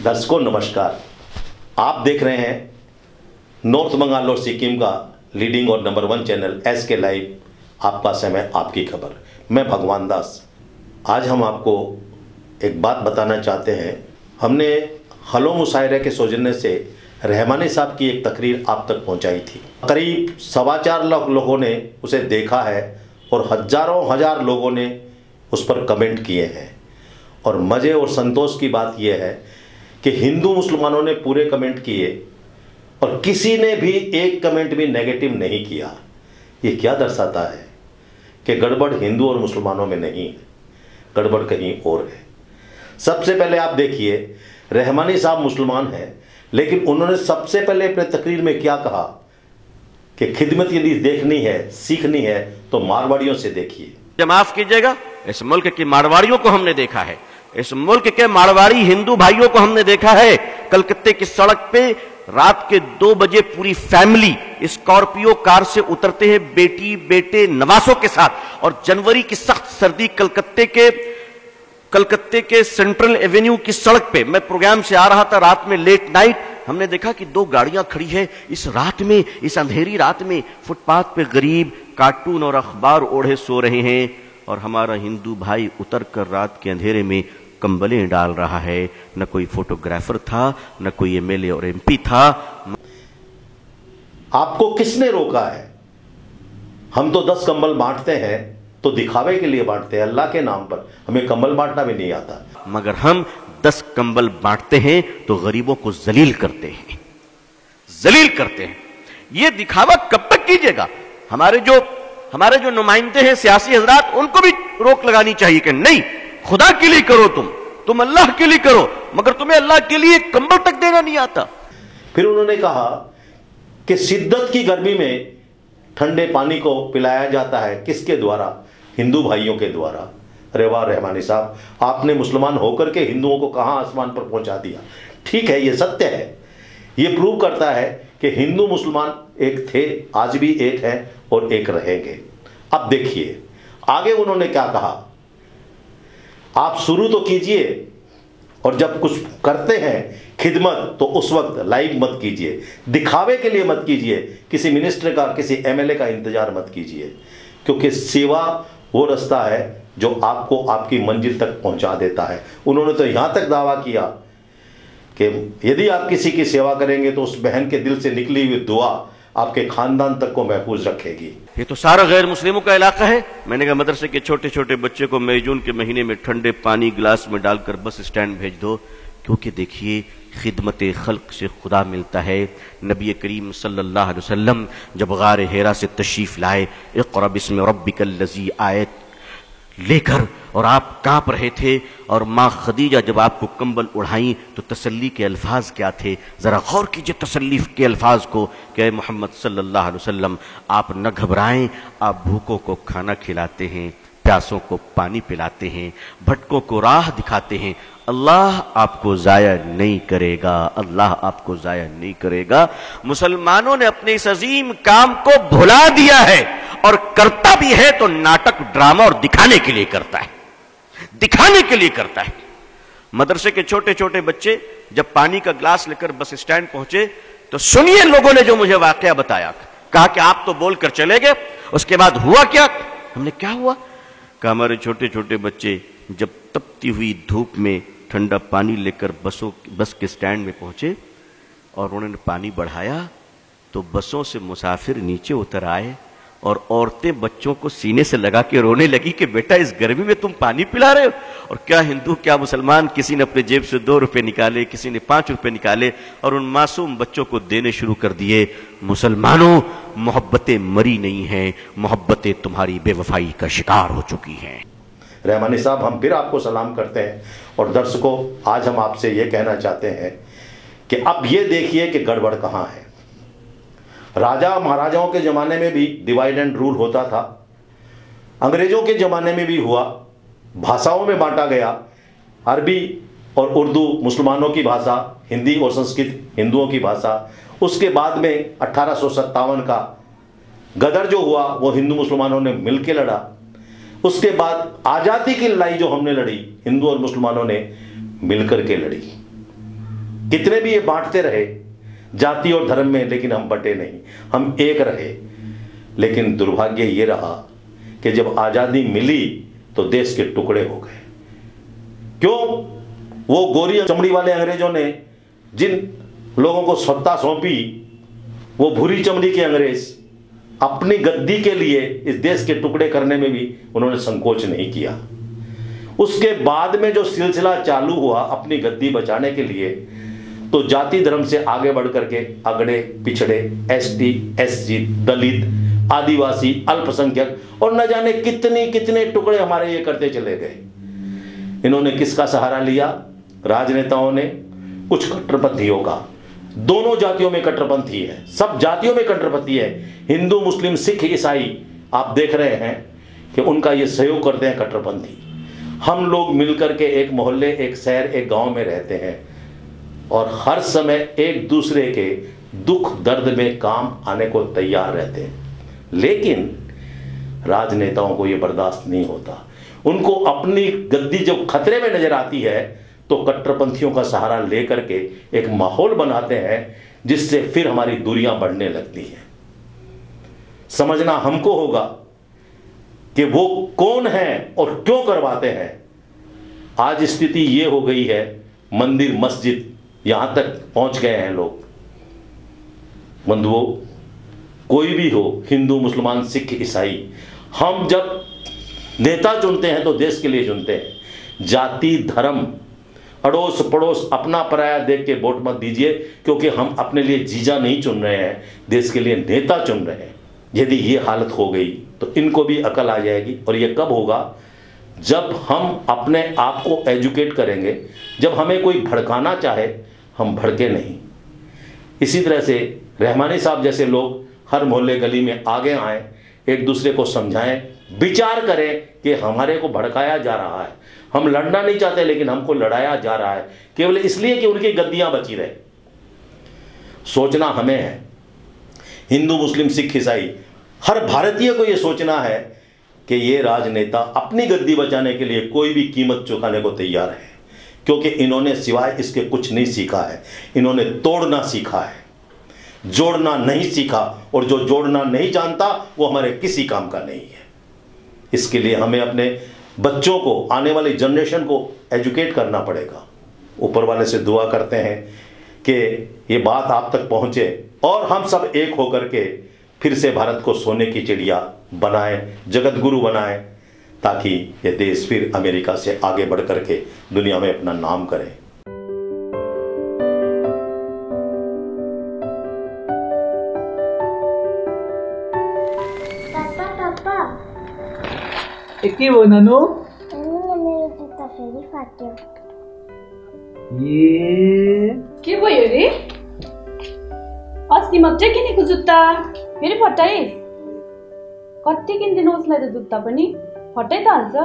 दर्शकों नमस्कार। आप देख रहे हैं नॉर्थ बंगाल और सिक्किम का लीडिंग और नंबर 1 चैनल SK लाइव, आपका समय आपकी खबर। मैं भगवान दास। आज हम आपको एक बात बताना चाहते हैं। हमने हलो मुशायरे के सौजन्य से रहमानी साहब की एक तकरीर आप तक पहुंचाई थी। करीब 4.25 लाख लोगों ने उसे देखा है और हजारों हजार लोगों ने उस पर कमेंट किए हैं। और मज़े और संतोष की बात यह है कि हिंदू मुसलमानों ने पूरे कमेंट किए और किसी ने भी एक कमेंट भी नेगेटिव नहीं किया। ये क्या दर्शाता है कि गड़बड़ हिंदू और मुसलमानों में नहीं है, गड़बड़ कहीं और है। सबसे पहले आप देखिए, रहमानी साहब मुसलमान हैं, लेकिन उन्होंने सबसे पहले अपने तकरीर में क्या कहा कि खिदमत यदि देखनी है, सीखनी है तो मारवाड़ियों से देखिए। माफ कीजिएगा, इस मुल्क की मारवाड़ियों को हमने देखा है, इस मुल्क के मारवाड़ी हिंदू भाइयों को हमने देखा है। कलकत्ते की सड़क पे रात के 2 बजे पूरी फैमिली स्कॉर्पियो कार से उतरते हैं, बेटी बेटे नवासों के साथ। और जनवरी की सख्त सर्दी कलकत्ते के सेंट्रल एवेन्यू की सड़क पे, मैं प्रोग्राम से आ रहा था रात में लेट नाइट, हमने देखा कि 2 गाड़ियां खड़ी है इस रात में, इस अंधेरी रात में। फुटपाथ पे गरीब कार्टून और अखबार ओढ़े सो रहे हैं और हमारा हिंदू भाई उतर कर रात के अंधेरे में कंबलें डाल रहा है। न कोई फोटोग्राफर था, न कोई MLA और MP था। आपको किसने रोका है? हम तो 10 कंबल बांटते हैं तो दिखावे के लिए बांटते हैं, अल्लाह के नाम पर। हमें कंबल बांटना भी नहीं आता। मगर हम 10 कंबल बांटते हैं तो गरीबों को जलील करते हैं, जलील करते हैं। ये दिखावा कब तक कीजिएगा? हमारे जो नुमाइंदे हैं सियासी हजरात, उनको भी रोक लगानी चाहिए कि नहीं, खुदा के लिए करो, तुम अल्लाह के लिए करो, मगर तुम्हें अल्लाह के लिए कंबल तक देना नहीं आता। फिर उन्होंने कहा कि शिद्दत की गर्मी में ठंडे पानी को पिलाया जाता है, किसके द्वारा? हिंदू भाइयों के द्वारा। अरे वाह रहमानी साहब, आपने मुसलमान होकर के हिंदुओं को कहां आसमान पर पहुंचा दिया। ठीक है, ये सत्य है। ये प्रूव करता है कि हिंदू मुसलमान एक थे, आज भी एक है और एक रहेंगे। अब देखिए आगे उन्होंने क्या कहा। आप शुरू तो कीजिए और जब कुछ करते हैं खिदमत तो उस वक्त लाइव मत कीजिए, दिखावे के लिए मत कीजिए, किसी मिनिस्टर का, किसी MLA का इंतजार मत कीजिए, क्योंकि सेवा वो रास्ता है जो आपको आपकी मंजिल तक पहुंचा देता है। उन्होंने तो यहां तक दावा किया कि यदि आप किसी की सेवा करेंगे तो उस बहन के दिल से निकली हुई दुआ आपके खानदान तक को महफूज रखेगी। ये तो सारा गैर मुस्लिमों का इलाका है। मैंने कहा मदरसे के छोटे छोटे बच्चे को मई जून के महीने में ठंडे पानी गिलास में डालकर बस स्टैंड भेज दो, क्योंकि देखिए खिदमत खल्क से खुदा मिलता है। नबी करीम सल्लल्लाहु अलैहि वसल्लम जब गार हिरा से तशरीफ लाए, इक़रा बिस्मि रब्बिकल लज़ी आयत लेकर, और आप कांप रहे थे, और माँ खदीजा जब आपको कंबल उड़ाई तो तसल्ली के अल्फाज क्या थे? जरा गौर कीजिए तसल्ली के अल्फाज को कि मोहम्मद सल्लल्लाहु अलैहि वसल्लम आप न घबराएं, आप भूखों को खाना खिलाते हैं, प्यासों को पानी पिलाते हैं, भटकों को राह दिखाते हैं। अल्लाह आपको जाया नहीं करेगा, अल्लाह आपको जाया नहीं करेगा। मुसलमानों ने अपने इस अजीम काम को भुला दिया है, और करता भी है तो नाटक ड्रामा और दिखाने के लिए करता है, दिखाने के लिए करता है। मदरसे के छोटे छोटे बच्चे जब पानी का ग्लास लेकर बस स्टैंड पहुंचे तो सुनिए लोगों ने जो मुझे वाकया बताया। कहा कि आप तो बोलकर चले गए, उसके बाद हुआ क्या? हमने क्या हुआ? कहा हमारे छोटे छोटे बच्चे जब तपती हुई धूप में ठंडा पानी लेकर बस के स्टैंड में पहुंचे और उन्होंने पानी बढ़ाया तो बसों से मुसाफिर नीचे उतर आए और औरतें बच्चों को सीने से लगा के रोने लगी कि बेटा इस गर्मी में तुम पानी पिला रहे हो। और क्या हिंदू क्या मुसलमान, किसी ने अपने जेब से 2 रुपए निकाले, किसी ने 5 रुपए निकाले और उन मासूम बच्चों को देने शुरू कर दिए। मुसलमानों, मोहब्बतें मरी नहीं हैं, मोहब्बतें तुम्हारी बेवफाई का शिकार हो चुकी हैं। रहमानी साहब, हम फिर आपको सलाम करते हैं और दर्शकों आज हम आपसे ये कहना चाहते हैं कि अब ये देखिए कि गड़बड़ कहाँ है। राजा महाराजाओं के ज़माने में भी डिवाइड एंड रूल होता था, अंग्रेज़ों के ज़माने में भी हुआ, भाषाओं में बांटा गया, अरबी और उर्दू मुसलमानों की भाषा, हिंदी और संस्कृत हिंदुओं की भाषा। उसके बाद में 1857 का गदर जो हुआ वो हिंदू मुसलमानों ने मिलकर लड़ा। उसके बाद आज़ादी की लड़ाई जो हमने लड़ी, हिंदू और मुसलमानों ने मिलकर के लड़ी। कितने भी ये बांटते रहे जाति और धर्म में, लेकिन हम बटे नहीं, हम एक रहे। लेकिन दुर्भाग्य ये रहा कि जब आज़ादी मिली तो देश के टुकड़े हो गए। क्यों? वो गोरी चमड़ी वाले अंग्रेजों ने जिन लोगों को सत्ता सौंपी, वो भूरी चमड़ी के अंग्रेज अपनी गद्दी के लिए इस देश के टुकड़े करने में भी उन्होंने संकोच नहीं किया। उसके बाद में जो सिलसिला चालू हुआ अपनी गद्दी बचाने के लिए, तो जाति धर्म से आगे बढ़ करके अगड़े पिछड़े, एसटी, एससी, दलित, आदिवासी, अल्पसंख्यक और न जाने कितने कितने टुकड़े हमारे ये करते चले गए। इन्होंने किसका सहारा लिया? राजनेताओं ने, कुछ कट्टरपंथियों का। दोनों जातियों में कट्टरपंथी है, सब जातियों में कट्टरपंथी है। हिंदू, मुस्लिम, सिख, ईसाई, आप देख रहे हैं कि उनका ये सहयोग करते हैं कट्टरपंथी। हम लोग मिलकर के एक मोहल्ले, एक शहर, एक गांव में रहते हैं और हर समय एक दूसरे के दुख दर्द में काम आने को तैयार रहते हैं। लेकिन राजनेताओं को ये बर्दाश्त नहीं होता। उनको अपनी गद्दी जब खतरे में नजर आती है तो कट्टरपंथियों का सहारा लेकर के एक माहौल बनाते हैं, जिससे फिर हमारी दूरियां बढ़ने लगती हैं। समझना हमको होगा कि वो कौन है और क्यों करवाते हैं। आज स्थिति ये हो गई है, मंदिर मस्जिद यहां तक पहुंच गए हैं लोग। बंधुओं, कोई भी हो, हिंदू, मुसलमान, सिख, ईसाई, हम जब नेता चुनते हैं तो देश के लिए चुनते हैं। जाति, धर्म, अड़ोस पड़ोस, अपना पराया देख के वोट मत दीजिए, क्योंकि हम अपने लिए जीजा नहीं चुन रहे हैं, देश के लिए नेता चुन रहे हैं। यदि ये हालत हो गई तो इनको भी अकल आ जाएगी। और ये कब होगा? जब हम अपने आप को एजुकेट करेंगे, जब हमें कोई भड़काना चाहे हम भड़के नहीं। इसी तरह से रहमानी साहब जैसे लोग हर मोहल्ले गली में आगे आएं, एक दूसरे को समझाएं, विचार करें कि हमारे को भड़काया जा रहा है, हम लड़ना नहीं चाहते लेकिन हमको लड़ाया जा रहा है, केवल इसलिए कि उनकी गद्दियां बची रहे। सोचना हमें है। हिंदू, मुस्लिम, सिख, ईसाई, हर भारतीय को यह सोचना है कि ये राजनेता अपनी गद्दी बचाने के लिए कोई भी कीमत चुकाने को तैयार है, क्योंकि इन्होंने सिवाय इसके कुछ नहीं सीखा है। इन्होंने तोड़ना सीखा है, जोड़ना नहीं सीखा, और जो जोड़ना नहीं जानता वो हमारे किसी काम का नहीं है। इसके लिए हमें अपने बच्चों को, आने वाली जनरेशन को एजुकेट करना पड़ेगा। ऊपर वाले से दुआ करते हैं कि ये बात आप तक पहुंचे और हम सब एक होकर के फिर से भारत को सोने की चिड़िया बनाएं, जगत गुरु बनाएं, ताकि ये देश फिर अमेरिका से आगे बढ़ करके दुनिया में अपना नाम करे। के भयो नानु? मेरो जुत्ता फेरि फाट्यो। के भयो रे? अस्ति मात्रै किनेको जुत्ता फेरि फटाइस्? कति किन्दिनु उसलाई त जुत्ता पनि फटाइ त हाल्छ।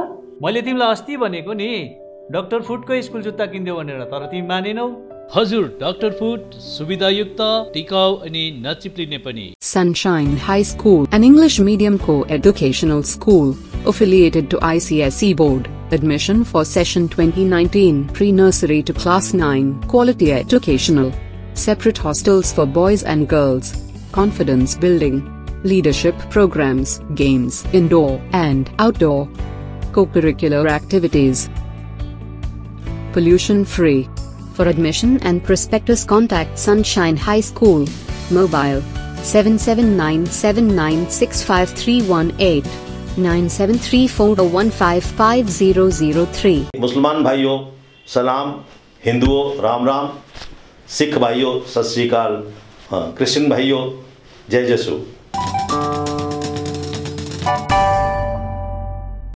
मैले तिमीलाई अस्ति भनेको नि डाक्टर फुटको स्कुल जुत्ता किन्देऊ भनेर, तर तिमी मानेनौ। हजुर, डाक्टर फुट सुविधायुक्त, टिकाउ अनि नचिप्लिने पनि। Sunshine High School, an English medium co-educational school affiliated to ICSE Board. Admission for session 2019, pre-nursery to class 9, quality educational. Separate hostels for boys and girls. Confidence building. Leadership programs, games, indoor and outdoor. Co-curricular activities. Pollution free. For admission and prospectus contact Sunshine High School. Mobile 7797965318 9734155003। मुसलमान भाइयों सलाम, हिंदुओं राम राम, सिख भाइयों सत श्री अकाल, Christian भाइयों जय जसु।